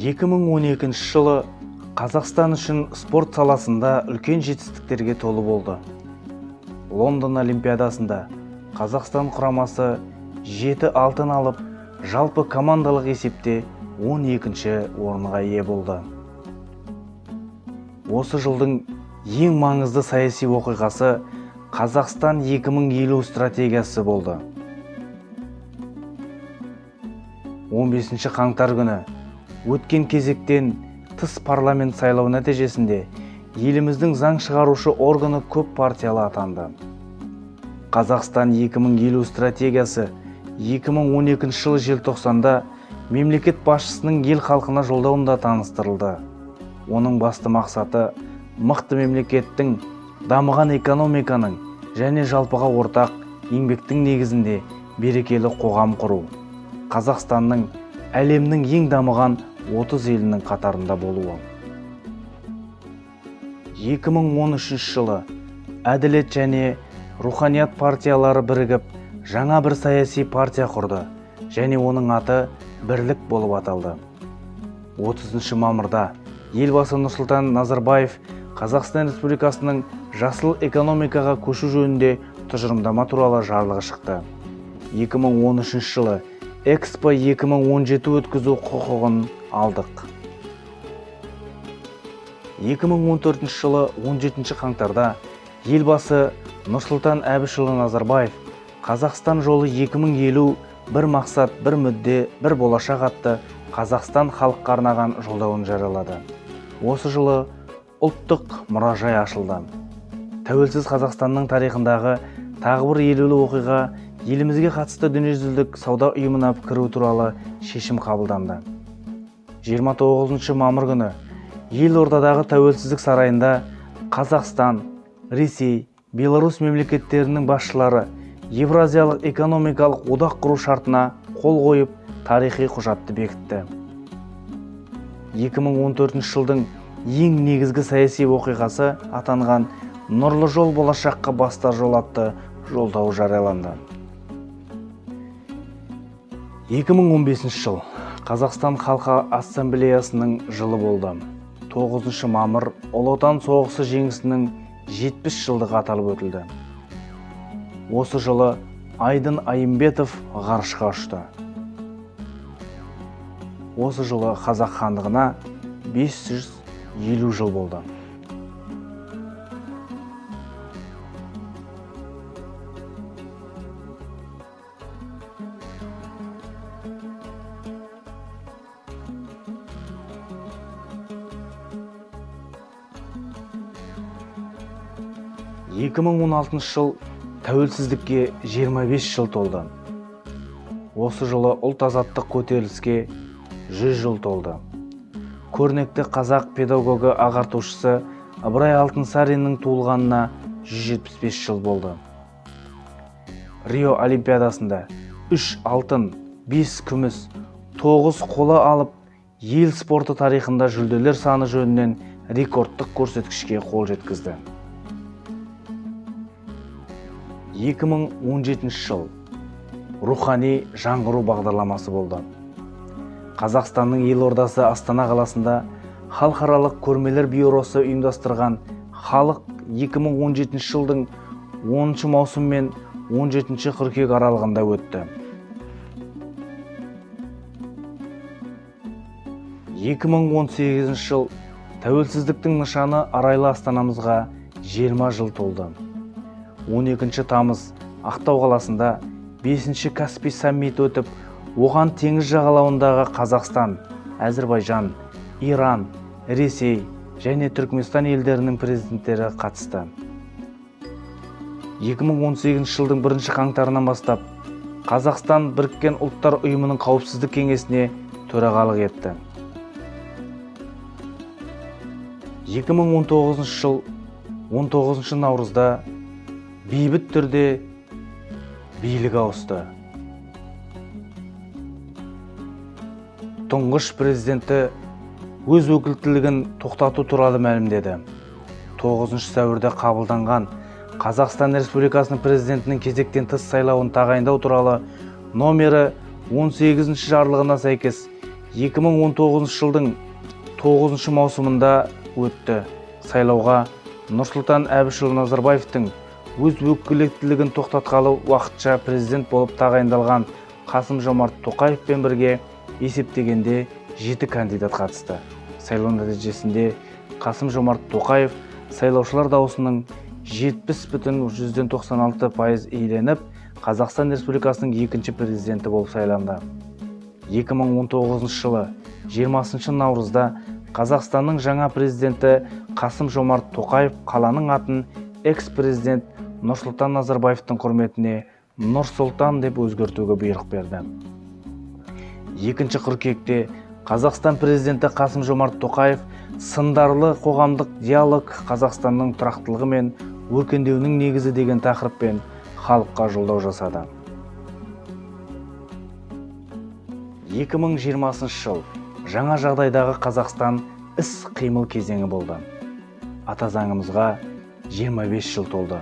2012 жылы Қазақстан үшін спорт саласында үлкен жетістіктерге толы болды. Лондон Олимпиадасында Қазақстан құрамасы 7 алтын алып, жалпы командалық есепте 12-ші орынға ие болды. Осы жылдың ең маңызды саяси оқиғасы Қазақстан 2050 стратегиясы болды. 15 қаңтар күні өткен кезектен тыс парламент сайлау нәтижесінде еліміздің заң шығарушы органы көп партиялы атанды. Қазақстан 2050 стратегиясы 2012 жылы желтоқсанда мемлекет басшысының ел халқына жолдауында таныстырылды. Оның басты мақсаты мықты мемлекеттің, дамыған экономиканың және жалпыға ортақ еңбектің негізінде берекелі қоғам құру. Қазақстанның әлемнің ең дамыған 30 елінің қатарында болуы. 2013 жылы әділет және руханият партиялары бірігіп, жаңа бір саяси партия құрды және оның аты Бірлік болып аталды. 30 мамырда елбасы Нұрсұлтан Назарбаев Қазақстан Республикасының жасыл экономикаға көшу жөнінде тұжырымдама туралы жарлығы шықты. 2013 жылы Экспо 2017 өткізу құқығын алдық. 2014 жылы 17 қаңтарда елбасы Нұрсұлтан Әбішұлы Назарбаев Қазақстан жолы 2050 бір мақсат, бір мүдде, бір болашақ атты Қазақстан халыққа арнаған жолдауын жариялады. Осы жылы ұлттық мұражай ашылды. Тәуелсіз Қазақстанның тарихындағы тағы бір елеулі оқиға елімізге қатысты дүниежүзілік сауда ұйымына кіру туралы шешім қабылданды. 29 мамыр күні елордадағы Тәуелсіздік сарайында Қазақстан, Ресей, Беларусь мемлекеттерінің басшылары Евразиялық экономикалық одақ құру шартына қол қойып, тарихи құжатты бекітті. 2014 жылдың ең негізгі саяси оқиғасы атанған Нұрлы жол болашаққа бастар жол атты жолдау жарияланды. 2015 жыл Қазақстан Халқы Ассамблеясының жылы болды. 9 мамыр Ұлы Отан соғысы жеңісінің 70 жылдығы аталып өтілді. Осы жылы Айдын Айымбетов ғарышқа ұшты. Осы жылы Қазақ хандығына 550 жыл болды. Екі мың 16 жыл тәуелсіздікке 25 жыл толды. Осы жылы ұлт азаттық көтеріліске 100 жыл толды. Көрнекті қазақ педагогі ағартушысы Ыбырай Алтынсариннің туылғанына 175 жыл болды. Рио Олимпиадасында 3 алтын, 5 күміс, 9 қола алып, ел спорты тарихында жүлделер саны жөнінен рекордтық көрсеткішке қол жеткізді. 2017 жыл рухани жаңғыру бағдарламасы болды. Қазақстанның елордасы Астана қаласында халықаралық көрмелер бюросы ұйымдастырған халық 2017 жылдың 10 маусым мен 17 қыркүйек аралығында өтті. 2018 жыл тәуелсіздіктің нышаны арайлы Астанамызға 20 жыл толды. 12 тамыз Ақтау қаласында 5-ші Каспий саммиті өтіп, оған теңіз жағалауындағы Қазақстан, Әзірбайжан, Иран, Ресей және Түркменстан елдерінің президенттері қатысты. 2018 жылдың 1 қаңтарынан бастап Қазақстан Біріккен ұлттар ұйымының қауіпсіздік кеңесіне төрағалық етті. 2019 жыл 19 наурызда бейбіт түрде билік ауысты. Тұңғыш президенті өз өкілеттілігін тоқтату туралы мәлімдеді. 9 сәуірде қабылданған Қазақстан Республикасының президентінің кезектен тыс сайлауын тағайындау туралы номері 18 жарлығына сәйкес 2019 жылдың 9 маусымында өтті. Сайлауға Нұрсұлтан Әбішұлы Назарбаевтың өз өкілеттілігін тоқтатқалы уақытша президент болып тағайындалған Қасым-Жомарт Тоқаевпен бірге есептегенде 7 кандидат қатысты. Сайлау нәтижесінде Қасым-Жомарт Тоқаев сайлаушылар дауысының 70,96% иеленіп, Қазақстан Республикасының екінші президенті болып сайланды. 2019 жылы 20 наурызда Қазақстанның жаңа президенті Қасым-Жомарт Тоқаев қаланың атын экс-президент Нұрсұлтан Назарбаевтың құрметіне Нұр-Сұлтан деп өзгертуге бұйрық берді. 2 қыркүйекте Қазақстан президенті Қасым-Жомарт Тоқаев сындарлы қоғамдық диалог Қазақстанның тұрақтылығы мен өркендеуінің негізі деген тақырыппен халыққа жолдау жасады. 2020 жыл жаңа жағдайдағы Қазақстан іс-қимыл кезеңі болды. Ата заңымызға 25 жыл толды.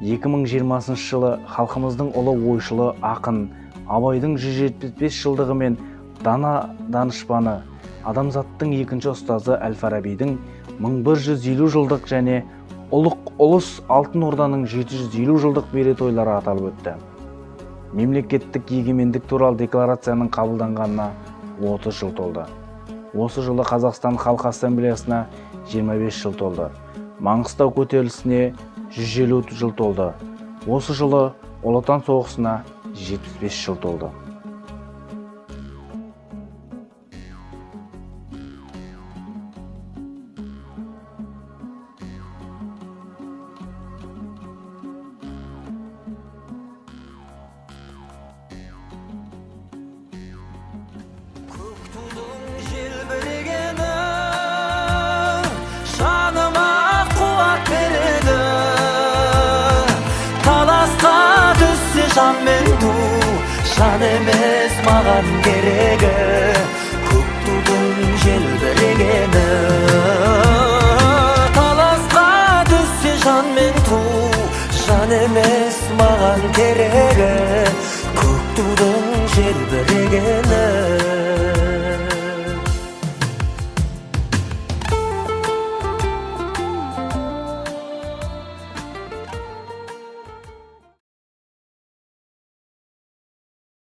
2020 жылы халқымыздың ұлы ойшылы ақын Абайдың 175 жылдығы мен дана данышпаны адамзаттың екінші ұстазы Әл-Фарабидің 1150 жылдық және ұлық ұлыс Алтын Орданың 750 жылдық мерейтойлары аталып өтті. Мемлекеттік егемендік туралы декларацияның қабылданғанына 30 жыл толды. Осы жылы Қазақстан Халқы Ассамблеясына 25 жыл толды. Маңғыстау көтерілісіне 150 жыл толды. Осы жылы Ұлы Отан соғысына 75 жыл толды. Жан мен ту, жан емес маған керегі, көк тудың желбірегені. Таласқа түссе жан мен ту, жан емес маған керегі, көк тудың желбірегені.